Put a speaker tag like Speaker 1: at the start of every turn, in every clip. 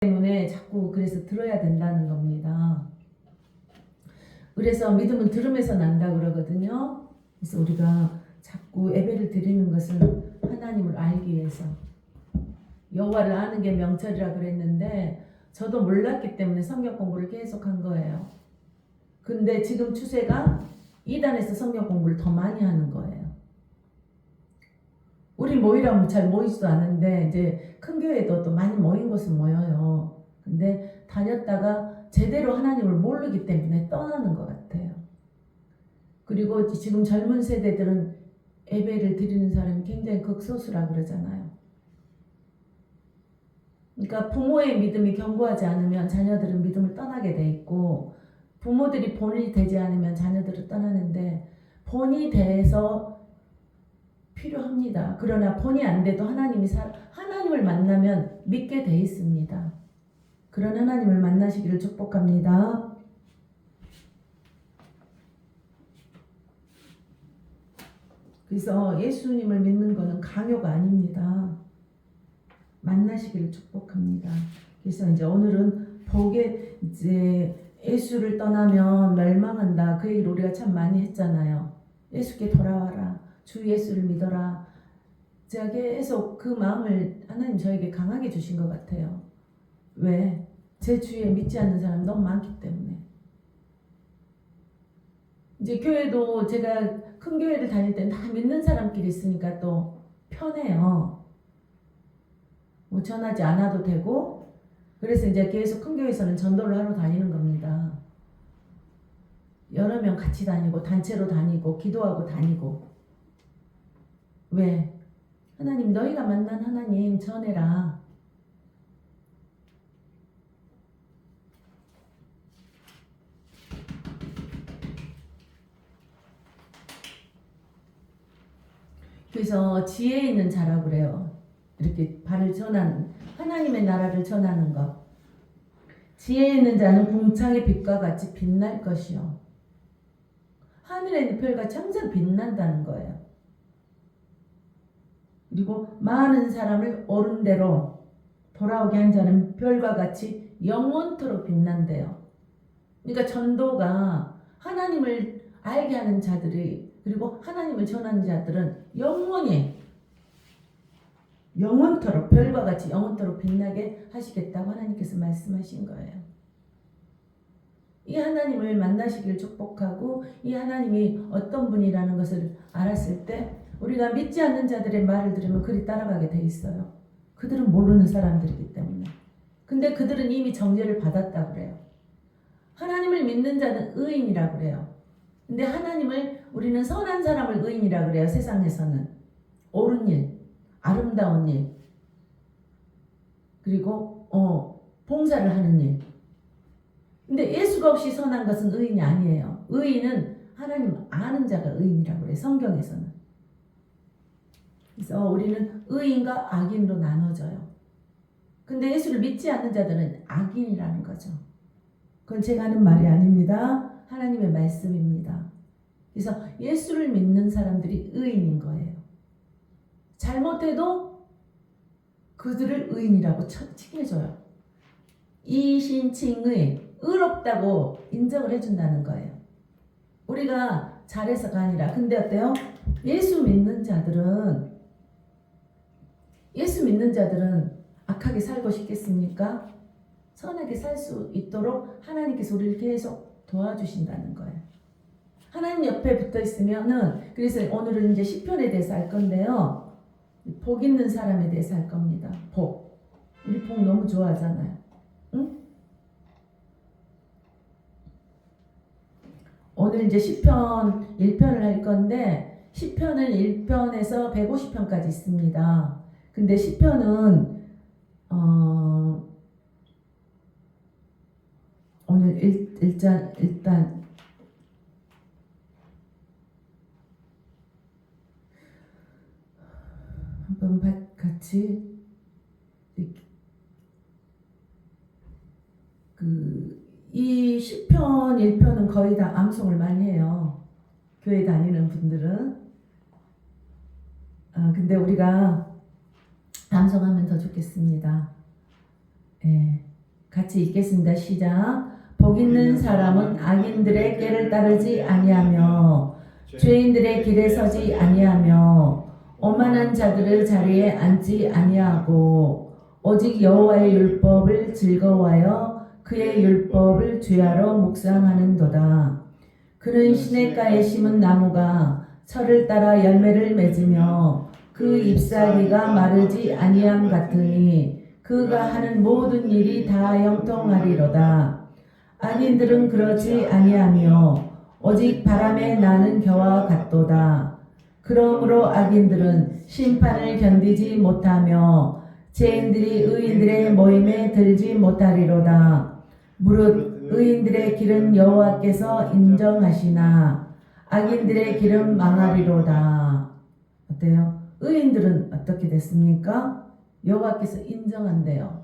Speaker 1: 때문에 자꾸 그래서 들어야 된다는 겁니다. 그래서 믿음은 들음에서 난다 그러거든요. 그래서 우리가 자꾸 예배를 드리는 것은 하나님을 알기 위해서, 여호와를 아는 게 명철이라 그랬는데 저도 몰랐기 때문에 성경 공부를 계속한 거예요. 근데 지금 추세가 이단에서 성경 공부를 더 많이 하는 거예요. 우리 모이라면 잘 모이지도 않는데 이제 큰 교회도 또 많이 모인 곳은 모여요. 근데 다녔다가 제대로 하나님을 모르기 때문에 떠나는 것 같아요. 그리고 지금 젊은 세대들은 예배를 드리는 사람이 굉장히 극소수라 그러잖아요. 그러니까 부모의 믿음이 견고하지 않으면 자녀들은 믿음을 떠나게 돼 있고, 부모들이 본이 되지 않으면 자녀들을 떠나는데, 본이 돼서 필요합니다. 그러나 본이 안 돼도 하나님을 만나면 믿게 돼 있습니다. 그런 하나님을 만나시기를 축복합니다. 그래서 예수님을 믿는 것은 강요가 아닙니다. 만나시기를 축복합니다. 그래서 이제 오늘은 복에 이제 예수를 떠나면 멸망한다. 그 얘기를 우리가 참 많이 했잖아요. 예수께 돌아와라. 주 예수를 믿어라. 제가 계속 그 마음을 하나님 저에게 강하게 주신 것 같아요. 왜? 제 주위에 믿지 않는 사람이 너무 많기 때문에. 이제 교회도 제가 큰 교회를 다닐 때는 다 믿는 사람끼리 있으니까 또 편해요. 뭐 전하지 않아도 되고. 그래서 이제 계속 큰 교회에서는 전도를 하러 다니는 겁니다. 여러 명 같이 다니고 단체로 다니고 기도하고 다니고. 왜? 하나님, 너희가 만난 하나님 전해라. 그래서 지혜 있는 자라고 그래요. 이렇게 발을 전하는, 하나님의 나라를 전하는 것. 지혜 있는 자는 궁창의 빛과 같이 빛날 것이요. 하늘의 있는 별같이 항상 빛난다는 거예요. 그리고 많은 사람을 옳은 대로 돌아오게 한 자는 별과 같이 영원토록 빛난대요. 그러니까 전도가 하나님을 알게 하는 자들이, 그리고 하나님을 전하는 자들은 영원토록 별과 같이 영원토록 빛나게 하시겠다고 하나님께서 말씀하신 거예요. 이 하나님을 만나시길 축복하고, 이 하나님이 어떤 분이라는 것을 알았을 때 우리가 믿지 않는 자들의 말을 들으면 그리 따라가게 돼 있어요. 그들은 모르는 사람들이기 때문에. 근데 그들은 이미 정죄를 받았다고 그래요. 하나님을 믿는 자는 의인이라고 그래요. 근데 우리는 선한 사람을 의인이라고 그래요. 세상에서는 옳은 일, 아름다운 일, 그리고 봉사를 하는 일. 근데 예수가 없이 선한 것은 의인이 아니에요. 의인은 하나님 아는 자가 의인이라고 그래요. 성경에서는. 그래서 우리는 의인과 악인으로 나눠져요. 근데 예수를 믿지 않는 자들은 악인이라는 거죠. 그건 제가 하는 말이 아닙니다. 하나님의 말씀입니다. 그래서 예수를 믿는 사람들이 의인인 거예요. 잘못해도 그들을 의인이라고 칭해줘요. 이신칭의, 의롭다고 인정을 해준다는 거예요. 우리가 잘해서가 아니라. 근데 어때요? 예수 믿는 자들은 악하게 살고 싶겠습니까? 선하게 살 수 있도록 하나님께서 우리를 계속 도와주신다는 거예요. 하나님 옆에 붙어 있으면은, 그래서 오늘은 이제 시편에 대해서 할 건데요. 복 있는 사람에 대해서 할 겁니다. 복. 우리 복 너무 좋아하잖아요. 응? 오늘 이제 시편 1편을 할 건데, 시편은 1편에서 150편까지 있습니다. 근데 시편은 오늘 일단 한번 같이 이 시편 1편은 거의 다 암송을 많이 해요. 교회 다니는 분들은. 근데 우리가 암송하면 더 좋겠습니다. 예. 같이 읽겠습니다. 시작. 복 있는 사람은 악인들의 꾀를 따르지 아니하며 죄인들의 길에 서지 아니하며 오만한 자들의 자리에 앉지 아니하고 오직 여호와의 율법을 즐거워하여 그의 율법을 주야로 묵상하는도다. 그는 시냇가에 심은 나무가 철을 따라 열매를 맺으며 그 잎사귀가 마르지 아니함 같으니 그가 하는 모든 일이 다 형통하리로다. 악인들은 그러지 아니하며 오직 바람에 나는 겨와 같도다. 그러므로 악인들은 심판을 견디지 못하며 죄인들이 의인들의 모임에 들지 못하리로다. 무릇 의인들의 길은 여호와께서 인정하시나 악인들의 길은 망하리로다. 어때요? 의인들은 어떻게 됐습니까? 여호와께서 인정한대요.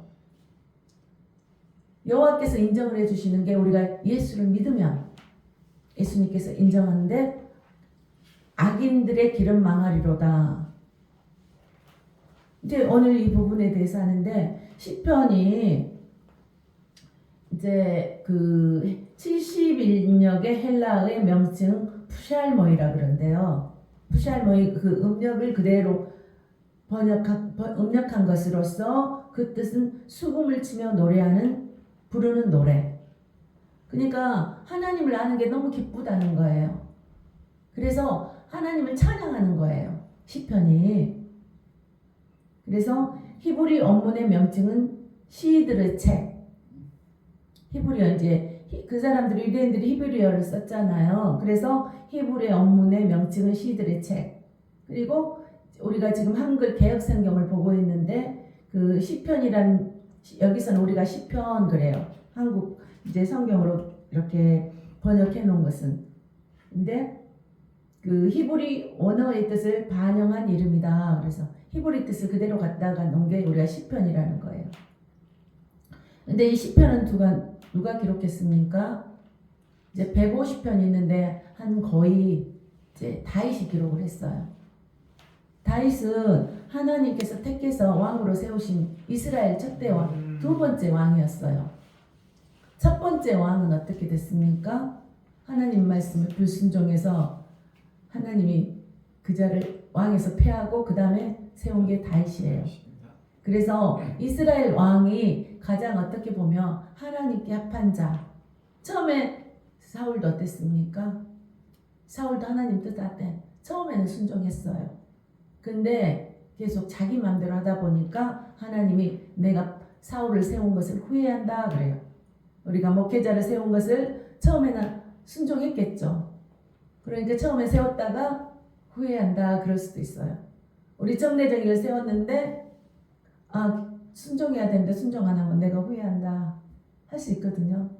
Speaker 1: 여호와께서 인정을 해주시는 게 우리가 예수를 믿으면 예수님께서 인정하는데 악인들의 길은 망하리로다. 이제 오늘 이 부분에 대해서 하는데 시편이 이제 그 71역의 헬라어의 명칭 푸샬모이라 그런데요. 푸샬모이 그 음력을 그대로 음력한 것으로서 그 뜻은 수금을 치며 노래하는 부르는 노래. 그러니까 하나님을 아는 게 너무 기쁘다는 거예요. 그래서 하나님을 찬양하는 거예요. 시편이. 그래서 히브리 원문의 명칭은 시들의 책. 히브리어 이제 그 사람들이 유대인들이 히브리어를 썼잖아요. 그래서 히브리 원문의 명칭은 시들의 책. 그리고 우리가 지금 한글 개역 성경을 보고 있는데 그 시편이란 여기서는 우리가 시편 그래요. 한국 이제 성경으로 이렇게 번역해 놓은 것은. 근데 그 히브리 원어의 뜻을 반영한 이름이다. 그래서 히브리 뜻을 그대로 갖다가 놓은 게 우리가 시편이라는 거예요. 근데 이 시편은 누가 기록했습니까? 이제 150편이 있는데 한 거의 이제 다윗이 기록을 했어요. 다윗은 하나님께서 택해서 왕으로 세우신 이스라엘 첫대 왕, 두 번째 왕이었어요. 첫 번째 왕은 어떻게 됐습니까? 하나님 말씀을 불순종해서 하나님이 그 자를 왕에서 패하고 그 다음에 세운 게 다윗이에요. 그래서 이스라엘 왕이 가장 어떻게 보면 하나님께 합한 자. 처음에 사울도 어땠습니까? 사울도 하나님 뜻한테 처음에는 순종했어요. 근데 계속 자기 마음대로 하다 보니까 하나님이 내가 사울을 세운 것을 후회한다 그래요. 우리가 목회자를 세운 것을 처음에는 순종했겠죠. 그러니까 처음에 세웠다가 후회한다 그럴 수도 있어요. 우리 정례정의를 세웠는데 순종해야 되는데 순종 안 하면 내가 후회한다 할 수 있거든요.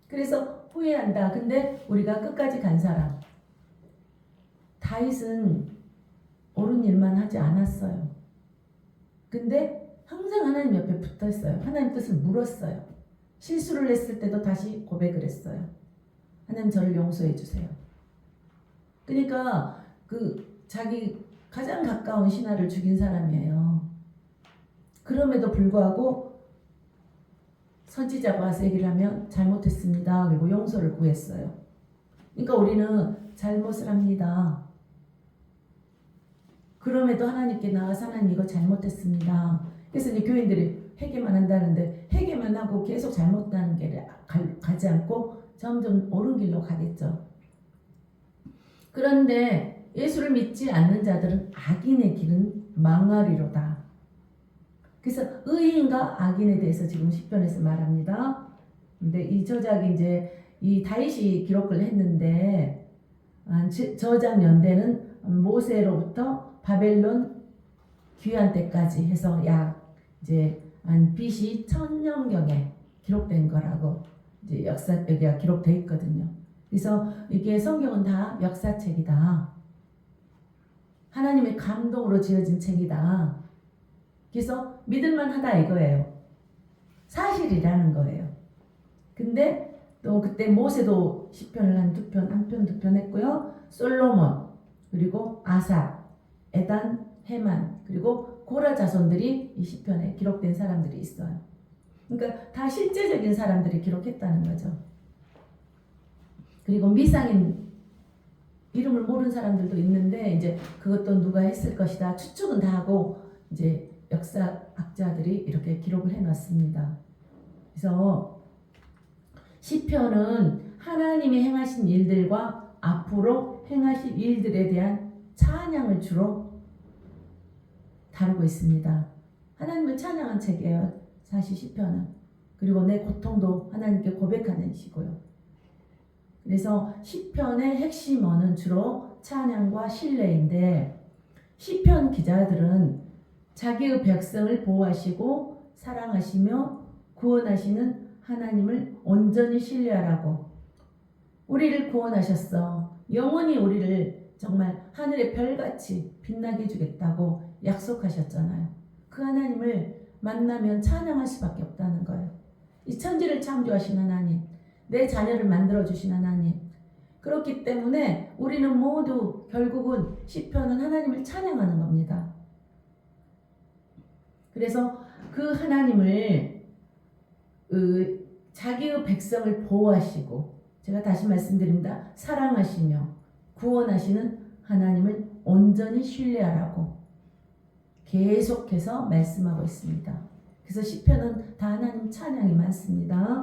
Speaker 1: 그래서 후회한다. 근데 우리가 끝까지 간 사람. 다윗은 옳은 일만 하지 않았어요. 근데 항상 하나님 옆에 붙어 있어요. 하나님 뜻을 물었어요. 실수를 했을 때도 다시 고백을 했어요. 하나님 저를 용서해 주세요. 그러니까 그 자기 가장 가까운 신하를 죽인 사람이에요. 그럼에도 불구하고 선지자가 와서 얘기를 하면 잘못했습니다. 그리고 용서를 구했어요. 그러니까 우리는 잘못을 합니다. 그럼에도 하나님께 나와서 하나님 이거 잘못했습니다. 그래서 이제 교인들이 회개만 한다는데 회개만 하고 계속 잘못하는 길을 가지 않고 점점 옳은 길로 가겠죠. 그런데 예수를 믿지 않는 자들은 악인의 길은 망하리로다. 그래서 의인과 악인에 대해서 지금 시편에서 말합니다. 근데 이 저작이 이제 이 다윗이 기록을 했는데 저작 연대는 모세로부터 바벨론 귀환 때까지 해서 약 이제 한 BC 1000년경에 기록된 거라고 이제 여기가 기록되어 있거든요. 그래서 이게 성경은 다 역사책이다. 하나님의 감동으로 지어진 책이다. 그래서 믿을만하다 이거예요. 사실이라는 거예요. 근데 또 그때 모세도 시편을 한 두 편 했고요. 솔로몬, 그리고 아삽, 에단, 헤만, 그리고 고라 자손들이 이 시편에 기록된 사람들이 있어요. 그러니까 다 실제적인 사람들이 기록했다는 거죠. 그리고 미상인 이름을 모르는 사람들도 있는데 이제 그것도 누가 했을 것이다 추측은 다 하고 이제 역사학자들이 이렇게 기록을 해놨습니다. 그래서 시편은 하나님이 행하신 일들과 앞으로 행하실 일들에 대한 찬양을 주로 다루고 있습니다. 하나님을 찬양한 책이에요. 사실 시편은. 그리고 내 고통도 하나님께 고백하는 시고요. 그래서 시편의 핵심어는 주로 찬양과 신뢰인데 시편 기자들은 자기의 백성을 보호하시고 사랑하시며 구원하시는 하나님을 온전히 신뢰하라고 우리를 구원하셨어. 영원히 우리를 정말 하늘의 별같이 빛나게 해주겠다고 약속하셨잖아요. 그 하나님을 만나면 찬양할 수밖에 없다는 거예요. 이 천지를 창조하신 하나님, 내 자녀를 만들어주신 하나님. 그렇기 때문에 우리는 모두 결국은 시편은 하나님을 찬양하는 겁니다. 그래서 그 하나님을 자기의 백성을 보호하시고 제가 다시 말씀드립니다. 사랑하시며 구원하시는 하나님을 온전히 신뢰하라고 계속해서 말씀하고 있습니다. 그래서 시편은 다 하나님 찬양이 많습니다.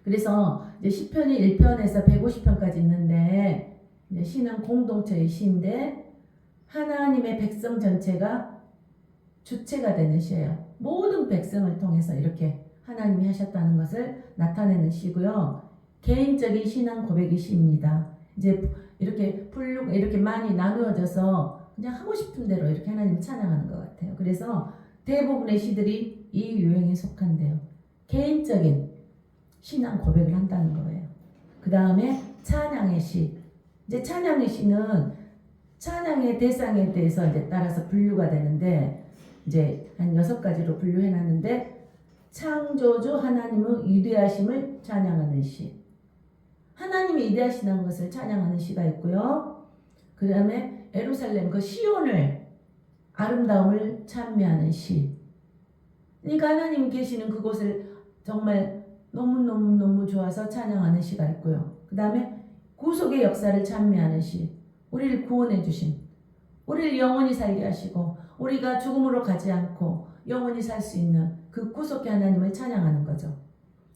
Speaker 1: 그래서 이제 시편이 1편에서 150편까지 있는데 이제 시는 공동체의 시인데 하나님의 백성 전체가 주체가 되는 시예요. 모든 백성을 통해서 이렇게 하나님이 하셨다는 것을 나타내는 시고요. 개인적인 신앙 고백의 시입니다. 이제 이렇게 이렇게 많이 나누어져서 그냥 하고 싶은 대로 이렇게 하나님 찬양하는 것 같아요. 그래서 대부분의 시들이 이 유형에 속한대요. 개인적인 신앙 고백을 한다는 거예요. 그 다음에 찬양의 시. 이제 찬양의 시는 찬양의 대상에 대해서 이제 따라서 분류가 되는데 이제 한 6가지로 분류해놨는데 창조주 하나님의 위대하심을 찬양하는 시. 하나님이 위대하시다는 것을 찬양하는 시가 있고요. 그 다음에 예루살렘 그 시온을 아름다움을 찬미하는 시. 그러니까 하나님 계시는 그곳을 정말 너무너무 좋아서 찬양하는 시가 있고요. 그 다음에 구속의 역사를 찬미하는 시. 우리를 구원해 주신, 우리를 영원히 살게 하시고 우리가 죽음으로 가지 않고 영원히 살 수 있는 그 구속의 하나님을 찬양하는 거죠.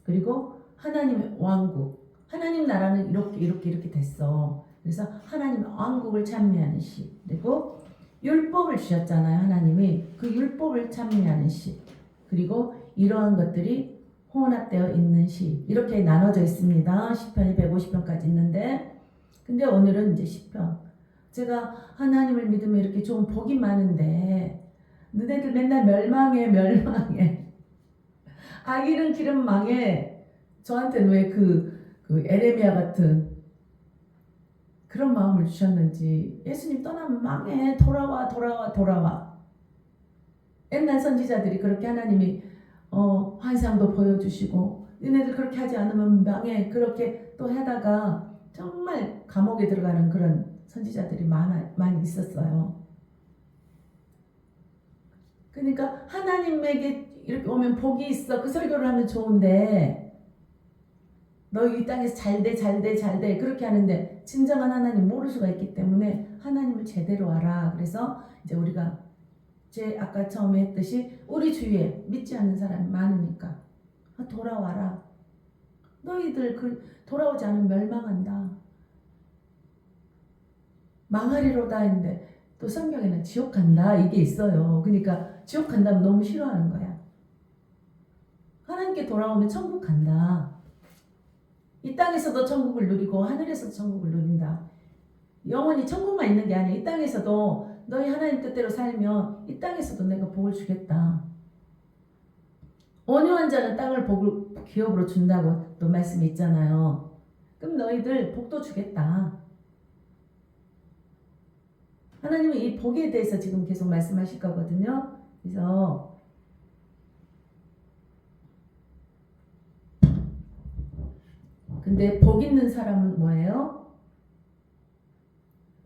Speaker 1: 그리고 하나님의 왕국, 하나님 나라는 이렇게 됐어. 그래서 하나님의 왕국을 찬미하는 시. 그리고 율법을 주셨잖아요. 하나님이 그 율법을 찬미하는 시. 그리고 이러한 것들이 혼합되어 있는 시. 이렇게 나눠져 있습니다. 시편이 150편까지 있는데 근데 오늘은 이제 시편. 제가 하나님을 믿으면 이렇게 좋은 복이 많은데 너네들 맨날 멸망해. 악일은 길은 망해. 저한테는 왜 그 에레미야 같은 그런 마음을 주셨는지. 예수님 떠나면 망해. 돌아와. 옛날 선지자들이 그렇게 하나님이 환상도 보여주시고 너네들 그렇게 하지 않으면 망해. 그렇게 또 하다가 정말 감옥에 들어가는 그런 선지자들이 많이 있었어요. 그러니까 하나님에게 이렇게 오면 복이 있어. 그 설교를 하면 좋은데 너 이 땅에서 잘돼 그렇게 하는데 진정한 하나님 모를 수가 있기 때문에 하나님을 제대로 알아. 그래서 이제 우리가 아까 처음에 했듯이 우리 주위에 믿지 않는 사람이 많으니까 돌아와라. 너희들 돌아오지 않으면 멸망한다. 망하리로다 했는데 또 성경에는 지옥 간다 이게 있어요. 그러니까 지옥 간다면 너무 싫어하는 거야. 하나님께 돌아오면 천국 간다. 이 땅에서도 천국을 누리고 하늘에서도 천국을 누린다. 영원히 천국만 있는 게 아니야. 이 땅에서도 너희 하나님 뜻대로 살면 이 땅에서도 내가 복을 주겠다. 온유한 자는 땅을 복을 기업으로 준다고 또 말씀이 있잖아요. 그럼 너희들 복도 주겠다. 하나님은 이 복에 대해서 지금 계속 말씀하실 거거든요. 그래서 근데 복 있는 사람은 뭐예요?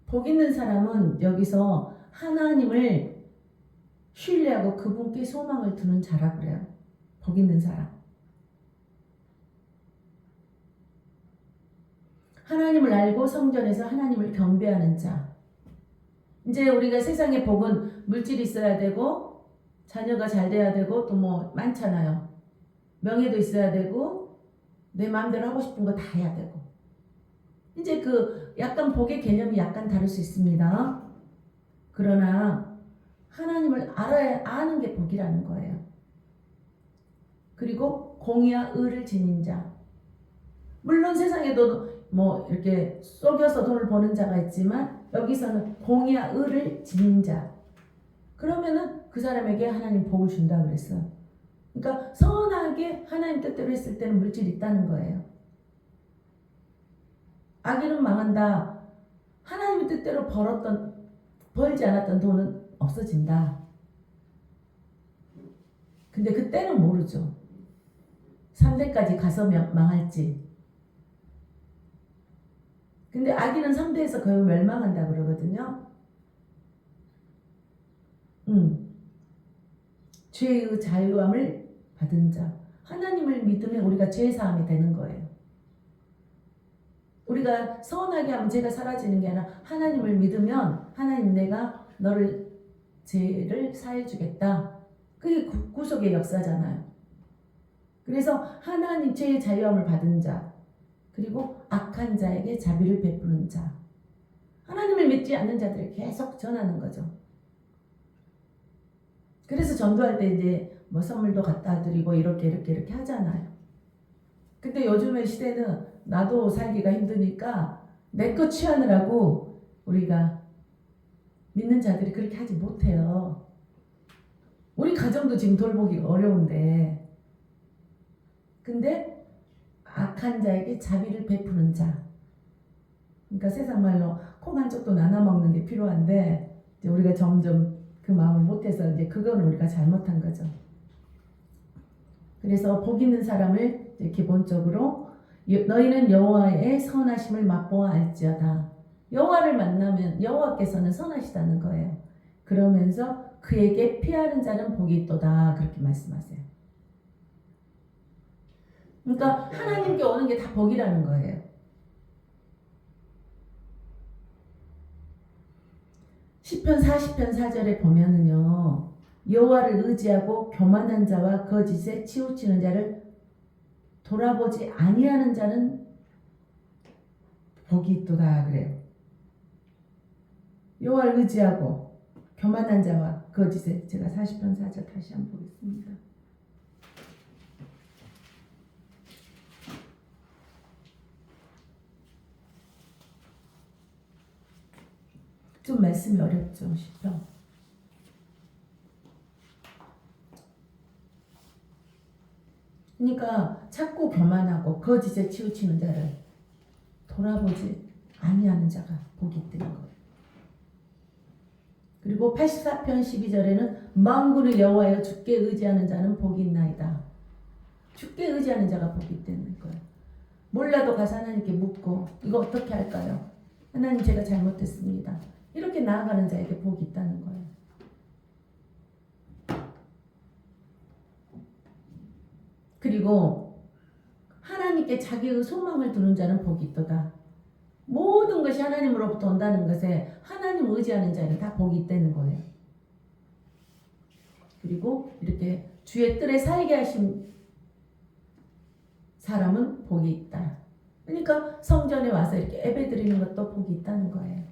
Speaker 1: 복 있는 사람은 여기서 하나님을 신뢰하고 그분께 소망을 두는 자라 그래요. 복 있는 사람. 하나님을 알고 성전에서 하나님을 경배하는 자. 이제 우리가 세상의 복은 물질이 있어야 되고 자녀가 잘 돼야 되고 또 뭐 많잖아요. 명예도 있어야 되고 내 마음대로 하고 싶은 거 다 해야 되고. 이제 그 약간 복의 개념이 약간 다를 수 있습니다. 그러나 하나님을 아는 게 복이라는 거예요. 그리고 공의와 의를 지닌 자. 물론 세상에도 뭐 이렇게 속여서 돈을 버는 자가 있지만 여기서는 공의와 의를 지닌 자. 그러면은 그 사람에게 하나님 복을 준다 그랬어요. 그러니까 선하게 하나님 뜻대로 했을 때는 물질이 있다는 거예요. 악인은 망한다. 하나님의 뜻대로 벌지 않았던 돈은 없어진다. 근데 그때는 모르죠. 3대까지 가서 망할지. 근데 악인은 3대에서 거의 멸망한다 그러거든요. 죄의 자유함을 받은 자. 하나님을 믿으면 우리가 죄 사함이 되는 거예요. 우리가 선하게 하면 죄가 사라지는 게 아니라 하나님을 믿으면 하나님 내가 너를 죄를 사해 주겠다. 그게 구속의 역사잖아요. 그래서 하나님 죄의 자유함을 받은 자. 그리고 악한 자에게 자비를 베푸는 자. 하나님을 믿지 않는 자들을 계속 전하는 거죠. 그래서 전도할 때 이제 뭐 선물도 갖다 드리고 이렇게 하잖아요. 근데 요즘의 시대는 나도 살기가 힘드니까 내 것 취하느라고 우리가 믿는 자들이 그렇게 하지 못해요. 우리 가정도 지금 돌보기가 어려운데. 근데 악한 자에게 자비를 베푸는 자. 그러니까 세상 말로 콩 한 쪽도 나눠 먹는 게 필요한데 이제 우리가 점점 그 마음을 못해서 이제 그거는 우리가 잘못한 거죠. 그래서 복 있는 사람을 이제 기본적으로 너희는 여호와의 선하심을 맛보아 알지어다. 여호와를 만나면 여호와께서는 선하시다는 거예요. 그러면서 그에게 피하는 자는 복이 있도다 그렇게 말씀하세요. 그러니까 하나님께 오는 게 다 복이라는 거예요. 시편 40편 4절에 보면은요. 여호와를 의지하고 교만한 자와 거짓에 치우치는 자를 돌아보지 아니하는 자는 복이 있도다 그래요. 여호와를 의지하고 교만한 자와 거짓에 제가 40편 4절 다시 한번 보겠습니다. 좀 말씀이 어렵죠. 시편. 그러니까 자꾸 교만하고 거짓에 치우치는 자를 돌아보지 아니하는 자가 복이 있다는 거예요. 그리고 84편 12절에는 만군의 여호와여 주께 의지하는 자는 복이 있나이다. 주께 의지하는 자가 복이 있다는 거예요. 몰라도 가서 하나님께 묻고 이거 어떻게 할까요? 하나님 제가 잘못했습니다. 이렇게 나아가는 자에게 복이 있다는 거예요. 그리고 하나님께 자기의 소망을 두는 자는 복이 있도다. 모든 것이 하나님으로부터 온다는 것에 하나님 의지하는 자는 다 복이 있다는 거예요. 그리고 이렇게 주의 뜰에 살게 하신 사람은 복이 있다. 그러니까 성전에 와서 이렇게 예배 드리는 것도 복이 있다는 거예요.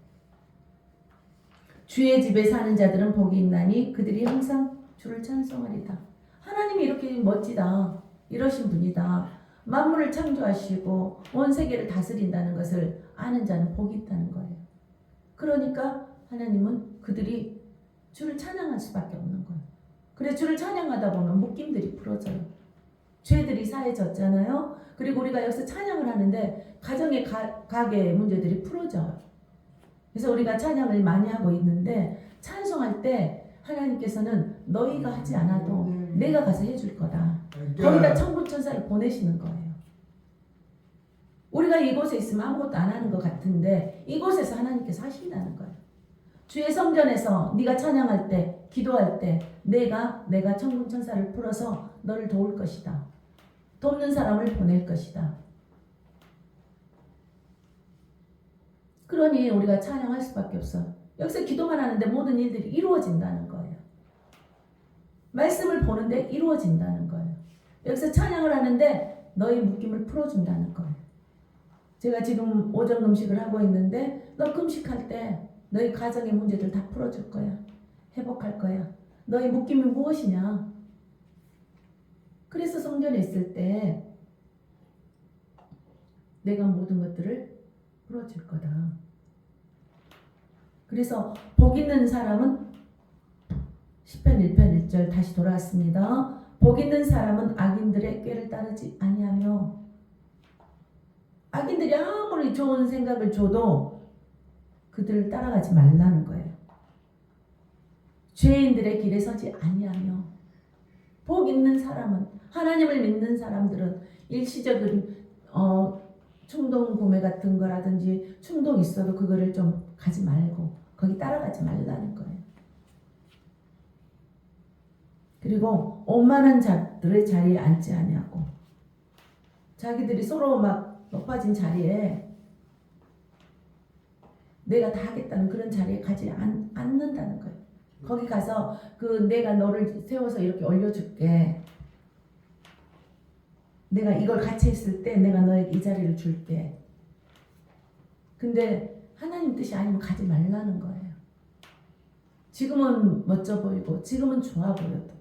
Speaker 1: 주의 집에 사는 자들은 복이 있나니 그들이 항상 주를 찬송하리다. 하나님이 이렇게 멋지다. 이러신 분이다. 만물을 창조하시고 온 세계를 다스린다는 것을 아는 자는 복이 있다는 거예요. 그러니까 하나님은 그들이 주를 찬양할 수밖에 없는 거예요. 그래 주를 찬양하다 보면 묶임들이 풀어져요. 죄들이 사해졌잖아요. 그리고 우리가 여기서 찬양을 하는데 가정의 가계의 문제들이 풀어져요. 그래서 우리가 찬양을 많이 하고 있는데 찬송할 때 하나님께서는 너희가 하지 않아도 내가 가서 해줄 거다. 거기다 천군천사를 보내시는 거예요. 우리가 이곳에 있으면 아무것도 안 하는 것 같은데 이곳에서 하나님께서 하신다는 거예요. 주의 성전에서 네가 찬양할 때, 기도할 때 내가 천군 천사를 풀어서 너를 도울 것이다. 돕는 사람을 보낼 것이다. 그러니 우리가 찬양할 수밖에 없어. 여기서 기도만 하는데 모든 일들이 이루어진다는 거예요. 말씀을 보는데 이루어진다는 거예요. 여기서 찬양을 하는데 너희 묶임을 풀어준다는 거예요. 제가 지금 오전 금식을 하고 있는데 너 금식할 때 너희 가정의 문제들 다 풀어줄 거야. 회복할 거야. 너희 묶임이 무엇이냐? 그래서 성전에 있을 때 내가 모든 것들을 풀어줄 거다. 그래서 복 있는 사람은 10편 1편 1절 다시 돌아왔습니다. 복 있는 사람은 악인들의 꾀를 따르지 아니하며 악인들이 아무리 좋은 생각을 줘도 그들을 따라가지 말라는 거예요. 죄인들의 길에 서지 아니하며 복 있는 사람은 하나님을 믿는 사람들은 일시적인 충동 구매 같은 거라든지 충동 있어도 그거를 좀 가지 말고 거기 따라가지 말라는 거예요. 그리고 오만한 자들의 자리에 앉지 아니하고 자기들이 서로 막 높아진 자리에 내가 다 하겠다는 그런 자리에 가지 않는다는 거예요. 거기 가서 내가 너를 세워서 이렇게 올려줄게. 내가 이걸 같이 했을 때 내가 너에게 이 자리를 줄게. 근데 하나님 뜻이 아니면 가지 말라는 거예요. 지금은 멋져 보이고 지금은 좋아 보여도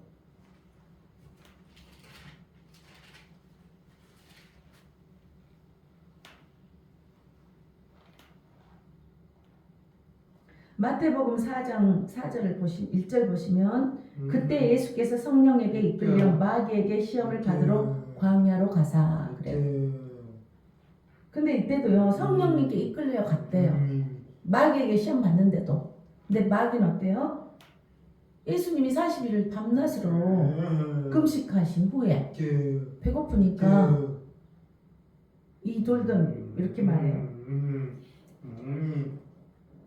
Speaker 1: 마태복음 4장 4절을 1절 보시면 그때 예수께서 성령에게 이끌려 마귀에게 시험을 받으러 광야로 가사 그래요. 근데 이때도요 성령님께 이끌려 갔대요. 마귀에게 시험 받는데도. 근데 마귀는 어때요? 예수님이 40일을 밤낮으로 금식하신 후에 배고프니까 이 돌던 이렇게 말해요.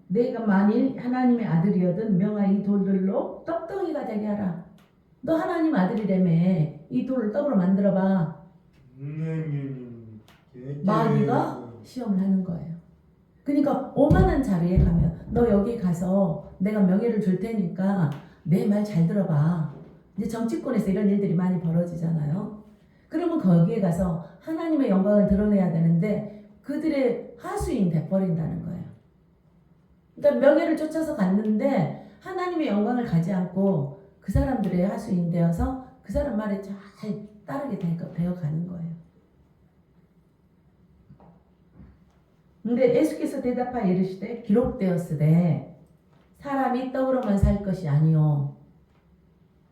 Speaker 1: 내가 만일 하나님의 아들이거든 명하 이 돌들로 떡덩이가 되게 하라. 너 하나님 아들이라며 이 돌을 떡으로 만들어봐. 마귀가 시험을 하는 거예요. 그러니까 오만한 자리에 가면 너 여기 가서 내가 명예를 줄 테니까 내 말 잘 들어봐. 이제 정치권에서 이런 일들이 많이 벌어지잖아요. 그러면 거기에 가서 하나님의 영광을 드러내야 되는데 그들의 하수인 돼버린다는 거예요. 그러니까 명예를 쫓아서 갔는데 하나님의 영광을 가지 않고 그 사람들의 하수인 되어서 그 사람 말에 잘 따르게 되어가는 거예요. 근데 예수께서 대답하여 이르시되 기록되었으되 사람이 떡으로만 살 것이 아니요.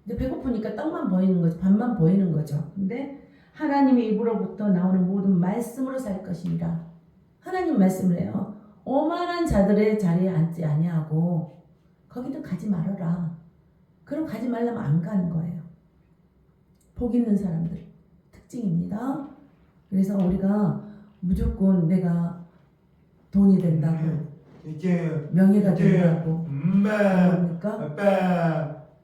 Speaker 1: 근데 배고프니까 떡만 보이는 거죠. 밥만 보이는 거죠. 근데 하나님의 입으로부터 나오는 모든 말씀으로 살 것이니라. 하나님 말씀을 해요. 오만한 자들의 자리에 앉지 아니하고 거기도 가지 말아라. 그럼 가지 말라면 안 가는 거예요. 복 있는 사람들 특징입니다. 그래서 우리가 무조건 내가 돈이 된다고 명예가 된다고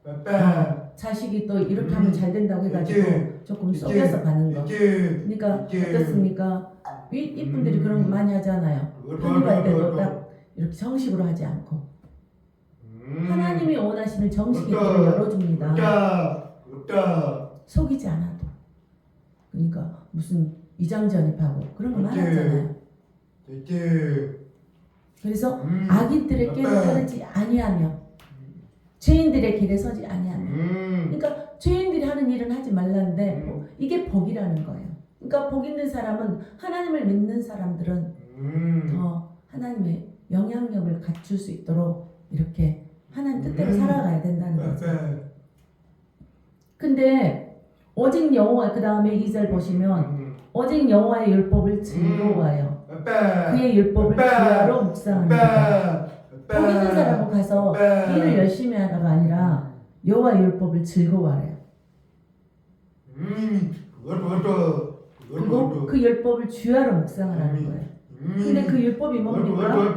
Speaker 1: 그러니까 자식이 또 이렇게 하면 잘 된다고 해가지고 조금 속여서 가는 거. 그러니까 어떻습니까? 이분들이 그런 거 많이 하잖아요. 편입할 때도 딱 이렇게 정식으로 하지 않고 하나님이 원하시는 정식의 길을 열어줍니다. 속이지 않아도. 그러니까 무슨 이장전입하고 그런 거 많았잖아요. 그래서 악인들의 꾀를 따르지 아니하며 죄인들의 길에 서지 아니하며 그러니까 죄인들이 하는 일은 하지 말라는데 이게 복이라는 거예요. 그러니까 복 있는 사람은 하나님을 믿는 사람들은 더 하나님의 영향력을 갖출 수 있도록 이렇게 하나님 뜻대로 살아가야 된다는 거죠. 근데 오직 여호와 그 다음에 2절 보시면 오직 여호와의 율법을 즐거워하여 그의 율법을 귀하로 묵상합니다. 복 있는 사람은 가서 일을 열심히 하다가 아니라 여호와의 율법을 즐거워하래요. 그리고 그 율법을 주야로 묵상하라는 거예요. 근데 그 율법이 뭡니까?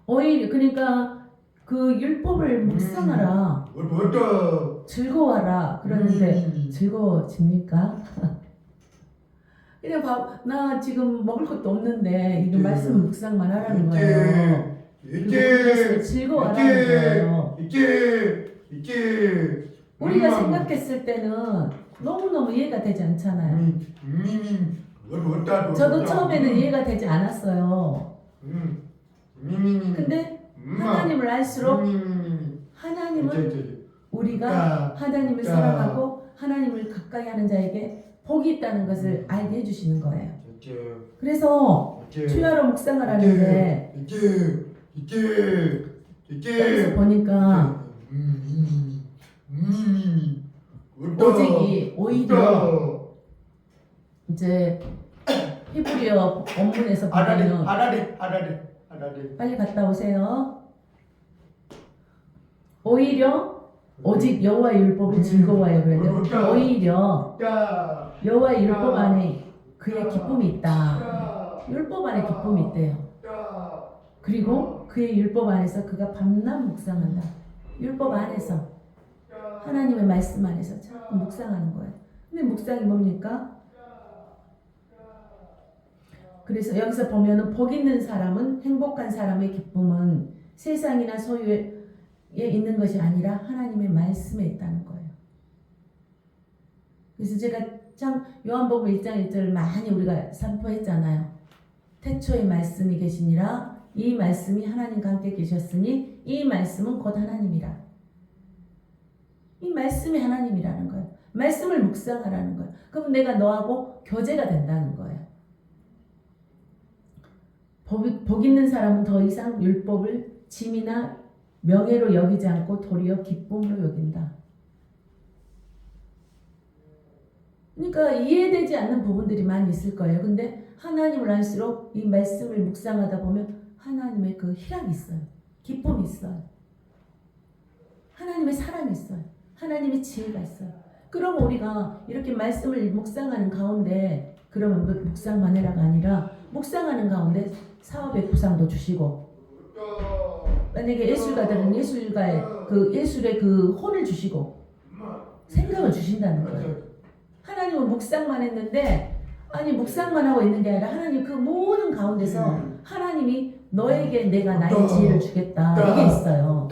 Speaker 1: 오히려 그러니까 그 율법을 묵상하라. 즐거워하라. 그러는데 즐거워집니까? 그냥 나 지금 먹을 것도 없는데 이거 말씀 묵상만 하라는 거예요. 그래서 즐거워하라는 거예요. 우리가 생각했을 때는 너무너무 이해가 되지 않잖아요. 저도 처음에는 이해가 되지 않았어요. 근데 하나님을 알수록 하나님은 우리가 하나님을 사랑하고 하나님을 가까이 하는 자에게 복이 있다는 것을 알게 해주시는 거예요. 그래서 주야로 묵상을 하는데 여기서 보니까 오직이 오히려 이제 히브리어 원문에서 보면은 빨리 갔다 오세요. 오히려 오직 여호와의 율법을 즐거워해요. 그런데 오히려 여호와의 율법 안에 그의 기쁨이 있다. 율법 안에 기쁨이 있대요. 그리고 그의 율법 안에서 그가 밤낮 묵상한다. 율법 안에서 하나님의 말씀 안에서 자꾸 묵상하는 거예요. 근데 묵상이 뭡니까? 그래서 여기서 보면은 복 있는 사람은 행복한 사람의 기쁨은 세상이나 소유에 있는 것이 아니라 하나님의 말씀에 있다는 거예요. 그래서 제가 참 요한복음 1장 1절 많이 우리가 선포했잖아요. 태초에 말씀이 계시니라 이 말씀이 하나님과 함께 계셨으니 이 말씀은 곧 하나님이라. 이 말씀이 하나님이라는 거예요. 말씀을 묵상하라는 거예요. 그럼 내가 너하고 교제가 된다는 거예요. 복 있는 사람은 더 이상 율법을 짐이나 명예로 여기지 않고 도리어 기쁨으로 여긴다. 그러니까 이해되지 않는 부분들이 많이 있을 거예요. 근데 하나님을 알수록 이 말씀을 묵상하다 보면 하나님의 그 희락이 있어요. 기쁨이 있어요. 하나님의 사랑이 있어요. 하나님의 지혜가 있어요. 그럼 우리가 이렇게 말씀을 묵상하는 가운데 그러면 묵상만 해라가 아니라 묵상하는 가운데 사업의 보상도 주시고 만약에 예술가들은 예술의 그 혼을 주시고 생각을 주신다는 거예요. 하나님은 묵상만 했는데 아니 묵상만 하고 있는 게 아니라 하나님 그 모든 가운데서 하나님이 너에게 내가 나의 지혜를 주겠다 이게 있어요.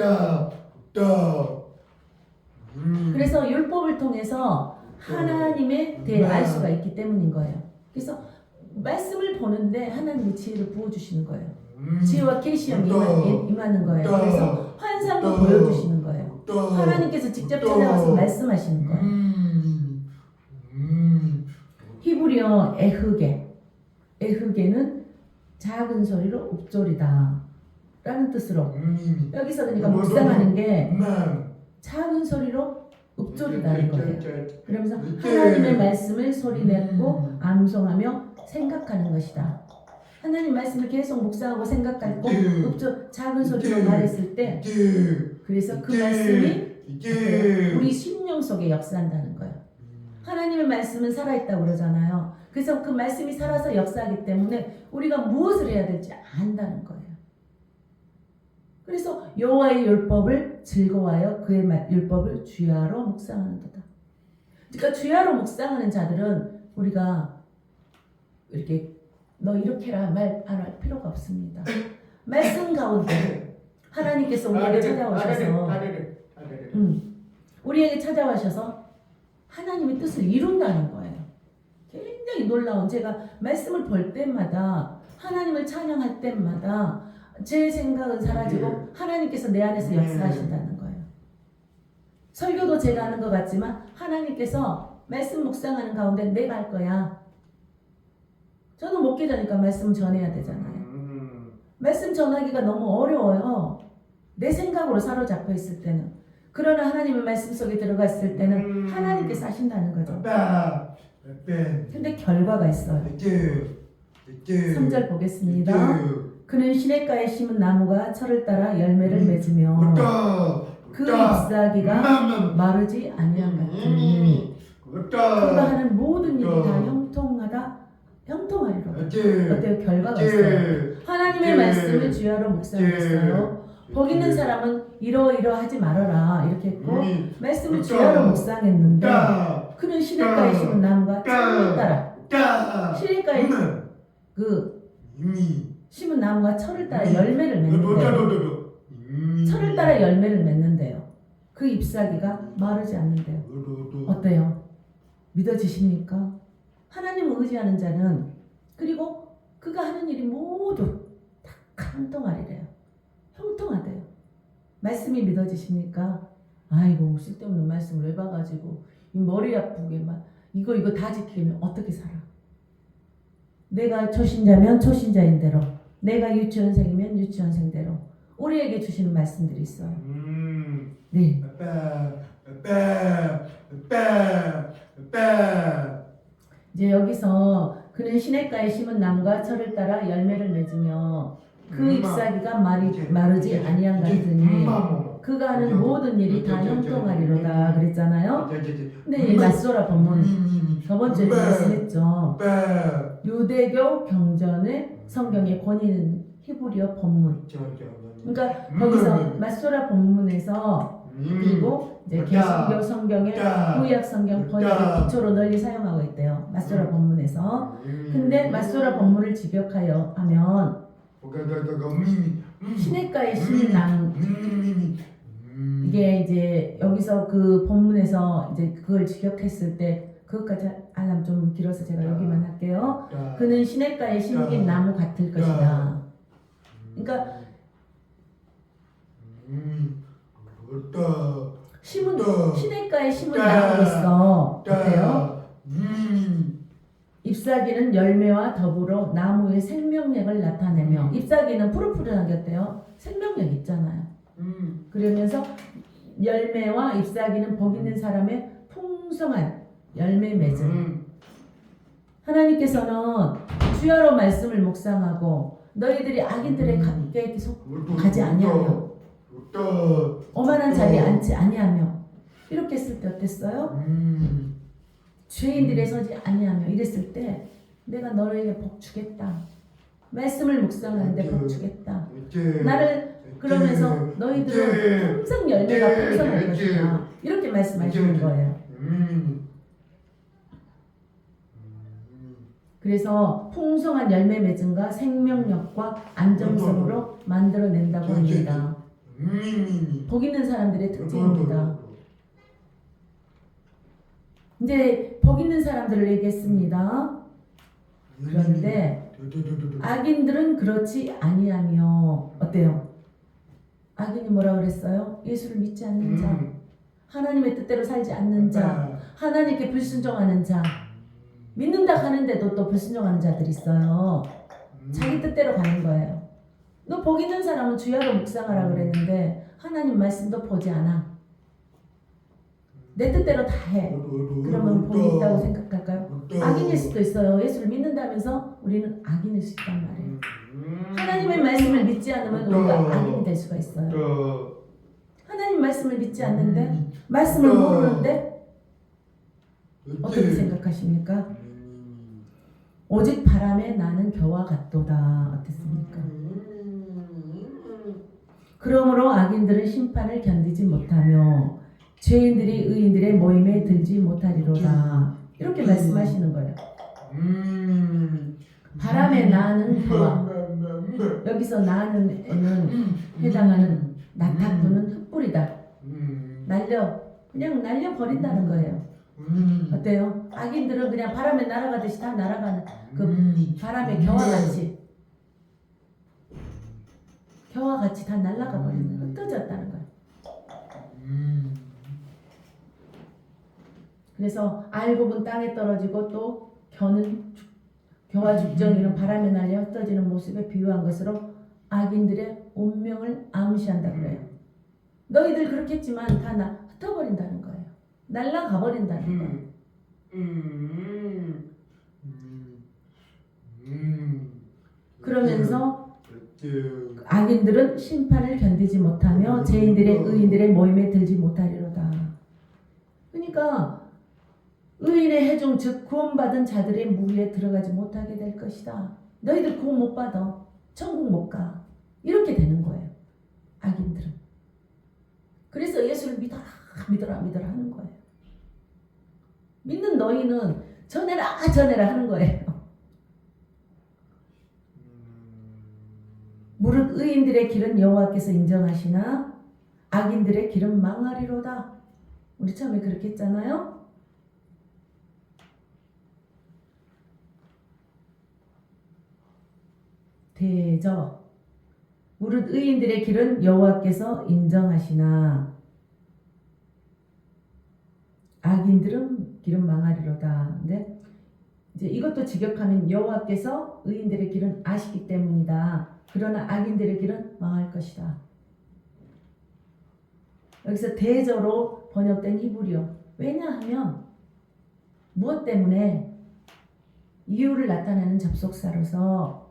Speaker 1: 그래서 율법을 통해서 하나님에 대해 알 수가 있기 때문인 거예요. 그래서 말씀을 보는데 하나님이 지혜를 부어주시는 거예요. 지혜와 계시형이 임하는 거예요. 그래서 환상도 보여주시는 거예요. 하나님께서 직접 찾아와서 말씀하시는 거예요. 히브리어 에흐게는 작은 소리로 읊조리다 라는 뜻으로 여기서 그러니까 묵상하는 게 작은 소리로 읊조리다는 거예요. 그러면서 하나님의 말씀을 소리내고 암송하며 생각하는 것이다. 하나님 말씀을 계속 묵상하고 생각하고 작은 소리로 말했을 때 그래서 그 말씀이 우리 심령 속에 역사한다는 거예요. 하나님의 말씀은 살아있다고 그러잖아요. 그래서 그 말씀이 살아서 역사하기 때문에 우리가 무엇을 해야 될지 안다는 거예요. 그래서 여호와의 율법을 즐거워하여 그의 율법을 주야로 묵상하는도다. 그러니까 주야로 묵상하는 자들은 우리가 이렇게 너 이렇게 해라 말 안 할 필요가 없습니다. 말씀 가운데 하나님께서 우리에게 찾아오셔서 우리에게 찾아오셔서 하나님의 뜻을 이룬다는 거예요. 굉장히 놀라운 제가 말씀을 볼 때마다 하나님을 찬양할 때마다 제 생각은 사라지고 하나님께서 내 안에서 역사하신다는 거예요. 설교도 제가 하는 것 같지만 하나님께서 말씀 묵상하는 가운데 내가 할 거야. 저는 목회자니까 말씀 전해야 되잖아요. 말씀 전하기가 너무 어려워요. 내 생각으로 사로잡혀 있을 때는. 그러나 하나님의 말씀 속에 들어갔을 때는 하나님께서 하신다는 거죠. 근데 결과가 있어요. 3절 보겠습니다. 그는 시냇가에 심은 나무가 철을 따라 열매를 맺으며 그 잎사귀가 마르지 아니한 같으니 그가 하는 모든 일이 다 형통하리로다. 어때요? 결과가 있어요. 하나님의 말씀을 주야로 묵상했어요. 복 있는 사람은 이러이러하지 말아라 이렇게 했고 말씀을 주야로
Speaker 2: 까.
Speaker 1: 묵상했는데
Speaker 2: 까.
Speaker 1: 그는 시냇가에 심은 나무가 철을 따라
Speaker 2: 까.
Speaker 1: 시냇가에 그
Speaker 2: 이미.
Speaker 1: 심은 나무가 철을 따라 열매를 맺는데요. 철을 따라 열매를 맺는데요. 그 잎사귀가 마르지 않는데요. 어때요? 믿어지십니까? 하나님을 의지하는 자는 그리고 그가 하는 일이 모두 다 형통하리래요. 형통하대요. 말씀이 믿어지십니까? 아이고 쓸데없는 말씀을 왜 봐가지고 이 머리 아프게 막 이거 다 지키면 어떻게 살아? 내가 초신자면 초신자인 대로, 내가 유치원생이면 유치원생대로 우리에게 주시는 말씀들이 있어요. 네. 이제 여기서 그는 시냇가에 심은 나무가 철을 따라 열매를 맺으며 그 잎사귀가 마르지 아니한 같으니 그가 하는 모든 일이 다 형통하리로다 그랬잖아요. 근데 이 맞소라 본문 저번 주에 말씀했죠. 유대교 경전의 성경의 권위는 히브리어 본문. 그러니까 거기서 맞소라 본문에서 그리고 이제 개신교 성경의 구약 성경 번역의 기초로 널리 사용하고 있대요. 맞소라 본문에서. 근데 맞소라 본문을 직역하여 하면 시냇가에 심은 나무 이게 이제 여기서 그 본문에서 이제 그걸 직역했을 때 그것까지 하려면 좀 길어서 제가 여기만 할게요. 그는 시냇가에 심긴 나무 같을 것이다. 그러니까 시냇가에 심은 나무 있어. 어때요? 잎사귀는 열매와 더불어 나무의 생명력을 나타내며 잎사귀는 푸릇푸릇한 게 어때요? 생명력 있잖아요. 그러면서 열매와 잎사귀는 복 있는 사람의 풍성한 열매 맺음. 하나님께서는 주야로 말씀을 묵상하고 너희들이 악인들의 가게 가지 아니하며 오만한 자리에 앉지 아니하며 이렇게 했을 때 어땠어요? 죄인들의 서지 아니하며 이랬을 때 내가 너희에게 복 주겠다. 말씀을 묵상하는데 복 주겠다. 나를 그러면서 너희들은 항상 열매가 풍성할 것이다. 이렇게 말씀하시는 거예요. 그래서 풍성한 열매 맺음과 생명력과 안정성으로 만들어낸다고 합니다. 복 있는 사람들의 특징입니다. 이제 복 있는 사람들을 얘기했습니다. 그런데 악인들은 그렇지 아니하며 어때요? 악인이 뭐라 그랬어요? 예수를 믿지 않는 자, 하나님의 뜻대로 살지 않는 자, 하나님께 불순종하는 자, 믿는다 하는데도 또 불순종하는 자들이 있어요. 자기 뜻대로 가는 거예요. 너 복 있는 사람은 주야로 묵상하라 그랬는데 하나님 말씀도 보지 않아. 내 뜻대로 다 해. 그러면 복이 있다고 생각할까요? 악인일 수도 있어요. 예수를 믿는다면서 우리는 악인일 수 있단 말이에요. 하나님의 말씀을 믿지 않으면 우리가 악인이 될 수가 있어요. 하나님 말씀을 믿지 않는데 말씀을 모르는데 어떻게 생각하십니까? 오직 바람에 나는 겨와 같도다. 어떻습니까? 그러므로 악인들은 심판을 견디지 못하며 죄인들이 의인들의 모임에 들지 못하리로다. 이렇게 말씀하시는 거예요. 바람에 나는 겨와. 여기서 나는 에는 해당하는 낙타부는 흙불이다. 그냥 날려버린다는 거예요. 어때요? 악인들은 그냥 바람에 날아가듯이 다 날아가는 그 바람의 겨와 같이 다 날아가 버리는 흩어졌다는 거예요. 그래서 알곡은 땅에 떨어지고 또 겨와 죽정이는 바람에 날려 흩어지는 모습에 비유한 것으로 악인들의 운명을 암시한다 그래요. 너희들 그렇게 했지만 다 흩어버린다는 거예요. 날아가 버린다는 거예요. 그러면서 악인들은 심판을 견디지 못하며 죄인들의 의인들의 모임에 들지 못하리로다. 그러니까 의인의 해중 즉 구원받은 자들의 무리에 들어가지 못하게 될 것이다. 너희들 구원 못 받아. 천국 못 가. 이렇게 되는 거예요. 악인들은. 그래서 예수를 믿어라 믿어라 믿어라 하는 거예요. 믿는 너희는 전해라 전해라 하는 거예요. 무릇 의인들의 길은 여호와께서 인정하시나 악인들의 길은 망하리로다. 우리 처음에 그렇게 했잖아요. 대저 무릇 의인들의 길은 여호와께서 인정하시나 악인들은 길은 망하리로다. 근데 이제 이것도 직역하면 여호와께서 의인들의 길은 아시기 때문이다. 그러나 악인들의 길은 망할 것이다. 여기서 대저로 번역된 히브리어. 왜냐하면 무엇 때문에 이유를 나타내는 접속사로서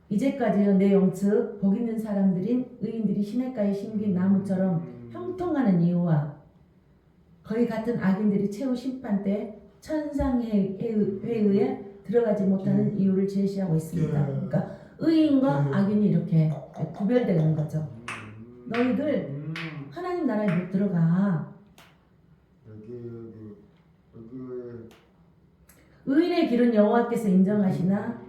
Speaker 1: 이제까지 내용 즉 복 있는 사람들인 의인들이 시냇가에 심긴 나무처럼 형통하는 이유와 거의 같은 악인들이 최후 심판 때 천상회의에 들어가지 못하는 이유를 제시하고 있습니다. 그러니까 의인과 악인이 이렇게 구별되는 거죠. 너희들 하나님 나라에 못 들어가. 의인의 길은 여호와께서 인정하시나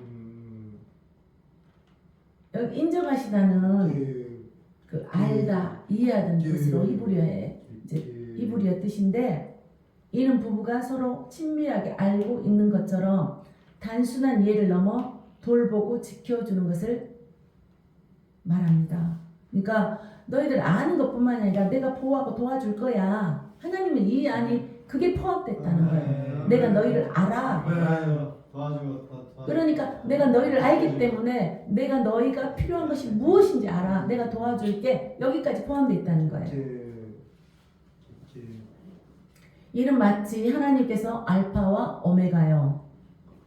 Speaker 1: 여기 인정하시다는 그 알다 이해하는 뜻으로 히브리어 뜻인데 이는 부부가 서로 친밀하게 알고 있는 것처럼 단순한 이해를 넘어 돌보고 지켜주는 것을 말합니다. 그러니까 너희들 아는 것뿐만 아니라 내가 보호하고 도와줄 거야. 하나님은 이 안이 그게 포함됐다는 거예요. 내가 너희를 알아. 그러니까 내가 너희를 알기 때문에 내가 너희가 필요한 것이 무엇인지 알아. 내가 도와줄게. 여기까지 포함되어 있다는 거예요. 이는 마치 하나님께서 알파와 오메가요.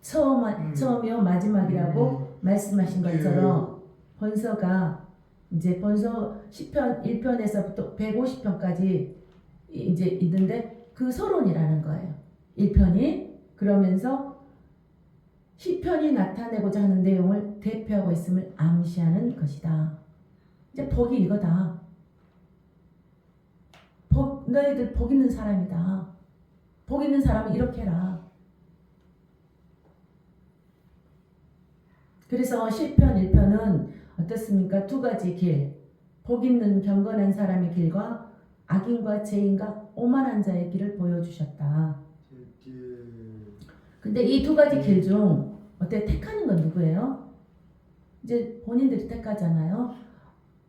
Speaker 1: 처음이요 마지막이라고 말씀하신 것처럼 번서가 이제 번서 10편 1편에서부터 150편까지 이제 있는데 그 서론이라는 거예요. 1편이 그러면서 10편이 나타내고자 하는 내용을 대표하고 있음을 암시하는 것이다. 이제 복이 이거다. 너희들 복 있는 사람이다. 복 있는 사람은 이렇게 해라. 그래서 시편 1편은 어떻습니까? 두 가지 길. 복 있는 경건한 사람의 길과 악인과 죄인과 오만한 자의 길을 보여주셨다. 근데 이 두 가지 길 중 어때? 택하는 건 누구예요? 이제 본인들이 택하잖아요.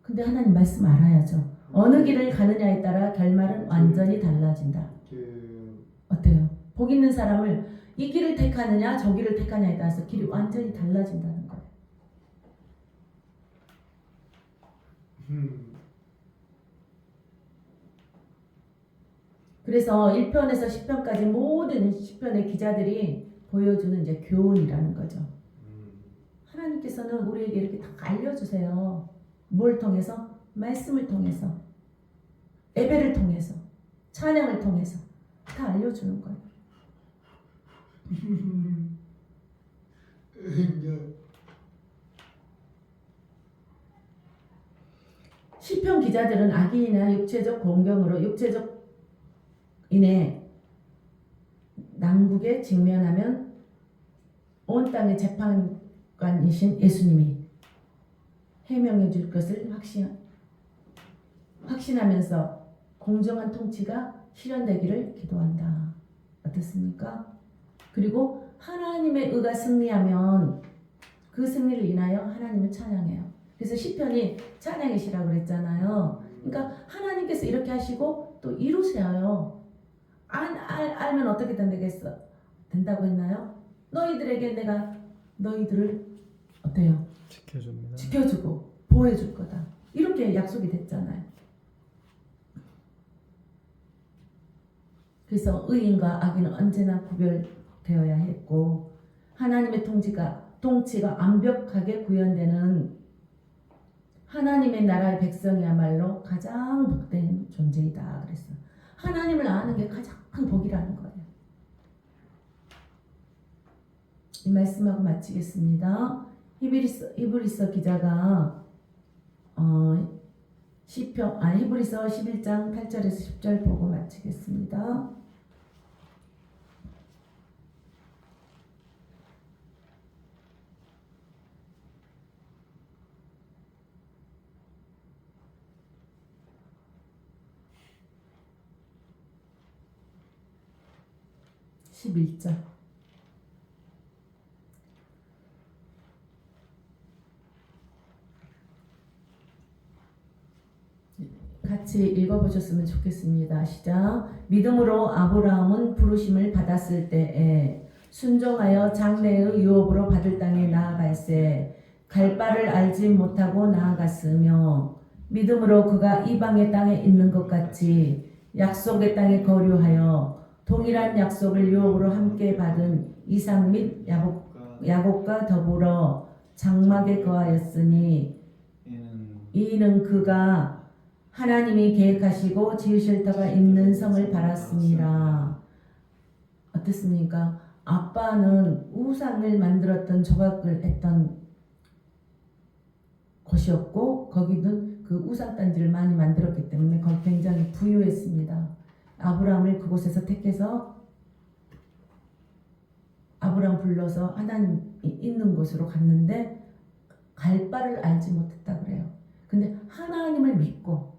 Speaker 1: 근데 하나님 말씀 알아야죠. 어느 길을 가느냐에 따라 결말은 완전히 달라진다. 어때요? 복 있는 사람을 이 길을 택하느냐 저 길을 택하느냐에 따라서 길이 완전히 달라진다는 거예요. 그래서 1편에서 10편까지 모든 10편의 기자들이 보여주는 이제 교훈이라는 거죠. 하나님께서는 우리에게 이렇게 다 알려주세요. 뭘 통해서? 말씀을 통해서, 예배를 통해서, 찬양을 통해서 다 알려주는 거예요. 시편 기자들은 악인이나 육체적 공경으로 육체적 인해 난국에 직면하면 온 땅의 재판관이신 예수님이 해명해 줄 것을 확신하면서 공정한 통치가 실현되기를 기도한다. 어떻습니까? 그리고 하나님의 의가 승리하면 그 승리를 인하여 하나님을 찬양해요. 그래서 시편이 찬양이시라고 그랬잖아요. 그러니까 하나님께서 이렇게 하시고 또 이루셔요. 알면 어떻게 된다고 했나요? 너희들에게 내가 너희들을 어때요? 지켜주고 보호해줄 거다. 이렇게 약속이 됐잖아요. 그래서 의인과 악인은 언제나 구별되어야 했고 하나님의 통치가 완벽하게 구현되는 하나님의 나라의 백성이야말로 가장 복된 존재이다 그랬어요. 하나님을 아는 게 가장 복이라는 거예요. 이 말씀하고 마치겠습니다. 히브리서 기자가 히브리서 11장 8절에서 10절 보고 마치겠습니다. 같이 읽어보셨으면 좋겠습니다. 시작. 믿음으로 아브라함은 부르심을 받았을 때에 순종하여 장래의 유업으로 받을 땅에 나아갈새 갈 바를 알지 못하고 나아갔으며 믿음으로 그가 이방의 땅에 있는 것 같이 약속의 땅에 거류하여 동일한 약속을 유업으로 함께 받은 이삭 및 야곱과 더불어 장막에 거하였으니 이는 그가 하나님이 계획하시고 지으실 터가 있는 성을 바랐습니다. 어떻습니까? 아빠는 우상을 만들었던 조각을 했던 곳이었고 거기는 그 우상단지를 많이 만들었기 때문에 거기 굉장히 부유했습니다. 아브라함을 그곳에서 택해서 아브라함 불러서 하나님이 있는 곳으로 갔는데 갈 바를 알지 못했다 그래요. 근데 하나님을 믿고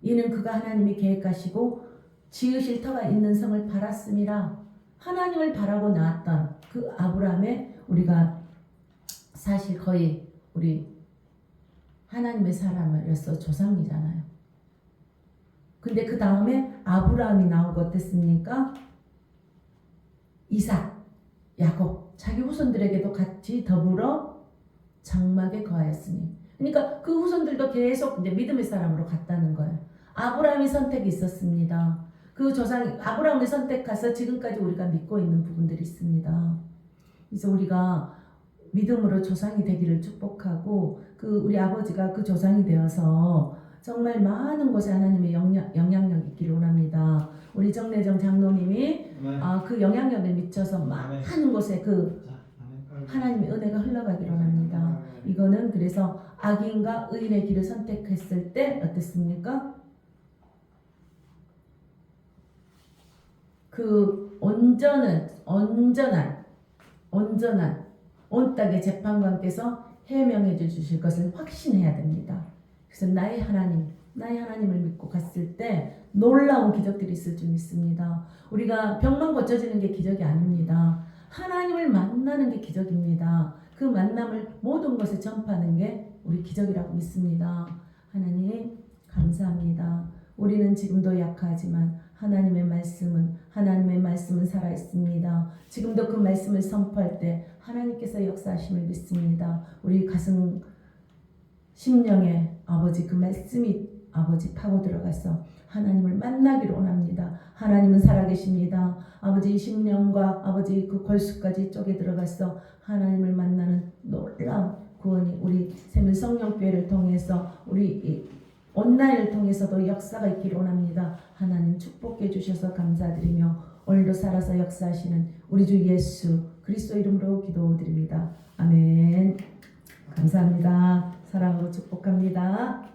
Speaker 1: 이는 그가 하나님이 계획하시고 지으실 터가 있는 성을 바랐음이라. 하나님을 바라고 나왔던 그 아브라함의 우리가 사실 거의 우리 하나님의 사람으로서 조상이잖아요. 근데 그 다음에 아브라함이 나오고 어땠습니까? 이삭, 야곱, 자기 후손들에게도 같이 더불어 장막에 거하였으니. 그러니까 그 후손들도 계속 이제 믿음의 사람으로 갔다는 거예요. 아브라함의 선택이 있었습니다. 그 조상 아브라함을 선택해서 지금까지 우리가 믿고 있는 부분들이 있습니다. 그래서 우리가 믿음으로 조상이 되기를 축복하고 그 우리 아버지가 그 조상이 되어서 정말 많은 곳에 하나님의 영향력 있기를 원합니다. 우리 정래정 장로님이 그 영향력을 미쳐서 많은 곳에 그 하나님의 은혜가 흘러가기를 원합니다. 이거는 그래서 악인과 의인의 길을 선택했을 때 어땠습니까? 그 온전한 온 땅의 재판관께서 해명해 주실 것을 확신해야 됩니다. 그래서 나의 하나님을 믿고 갔을 때 놀라운 기적들이 있을 줄 믿습니다. 우리가 병만 고쳐지는 게 기적이 아닙니다. 하나님을 만나는 게 기적입니다. 그 만남을 모든 것에 전파하는 게 우리 기적이라고 믿습니다. 하나님 감사합니다. 우리는 지금도 약하지만 하나님의 말씀은 살아있습니다. 지금도 그 말씀을 선포할 때 하나님께서 역사하심을 믿습니다. 우리 가슴 심령에 아버지 그 말씀이 아버지 파고 들어가서 하나님을 만나기를 원합니다. 하나님은 살아계십니다. 아버지 심령과 아버지 그 골수까지 쪼개 들어가서 하나님을 만나는 놀라운 구원이 우리 세문 성령교회를 통해서 우리 온라인을 통해서도 역사가 있기를 원합니다. 하나님 축복해 주셔서 감사드리며 오늘도 살아서 역사하시는 우리 주 예수 그리스도 이름으로 기도드립니다. 아멘. 감사합니다. 사랑으로 축복합니다.